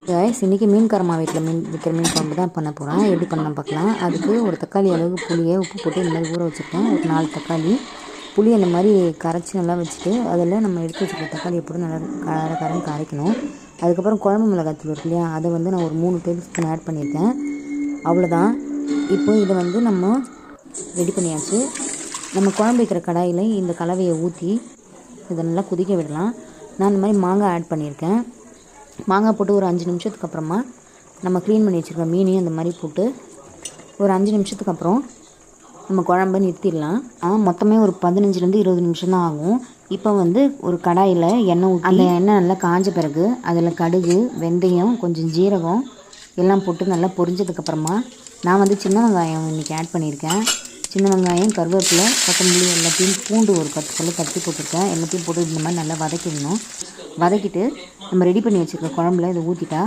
Guys இன்றைக்கி மீன் காரம்மா வீட்டில் விற்கிற மீன் குழம்பு தான் பண்ண போகிறேன். எப்படி பண்ணலாம் பார்க்கலாம். அதுக்கு ஒரு தக்காளி அளவுக்கு புளியை உப்பு போட்டு இந்த மாதிரி ஊற வச்சுருக்கேன். ஒரு 4 தக்காளி புளி அந்த மாதிரி கரைச்சி நல்லா வச்சுட்டு அதில் நம்ம எடுத்து வச்சுருக்க தக்காளியை போட்டு நல்லா கரன்னு கரைக்கணும். அதுக்கப்புறம் குழம்பு மிளகாத்தூள் இருக்கு இல்லையா, அதை வந்து நான் ஒரு 3 டேபிள் ஸ்பூன் ஆட் பண்ணியிருக்கேன். அவ்வளோதான். இப்போ இதை வந்து நம்ம ரெடி பண்ணியாச்சு. நம்ம குழம்பு வைக்கிற கடாயில் இந்த கலவையை ஊற்றி இதை நல்லா கொதிக்க விடலாம். நான் இந்த மாதிரி மாங்காய் ஆட் பண்ணியிருக்கேன். மாங்காய் போட்டு ஒரு 5 நிமிஷத்துக்கு அப்புறமா நம்ம க்ளீன் பண்ணி வச்சுருக்க மீனையும் அந்த மாதிரி போட்டு ஒரு 5 நிமிஷத்துக்கு அப்புறம் நம்ம குழம்ப நிறுத்திடலாம். மொத்தமே ஒரு 15லேருந்து 20 நிமிஷம் தான் ஆகும். இப்போ வந்து ஒரு கடாயில் எண்ணெய் ஊற்றி அந்த எண்ணெய் நல்லா காஞ்ச பிறகு அதில் கடுகு, வெந்தயம், கொஞ்சம் ஜீரகம் எல்லாம் போட்டு நல்லா பொரிஞ்சதுக்கப்புறமா நான் வந்து சின்ன வெங்காயம் இன்றைக்கி ஆட் பண்ணியிருக்கேன். சின்ன வெங்காயம், கருவேப்பிலை, கொத்தமல்லி எல்லாத்தையும் பூண்டு ஒரு 10 பல்லு தட்டி போட்டிருக்கேன். எல்லாத்தையும் போட்டு இந்த மாதிரி நல்லா வதக்கிடணும். வதக்கிட்டு நம்ம ரெடி பண்ணி வச்சுருக்க குழம்புல இதை ஊற்றிட்டா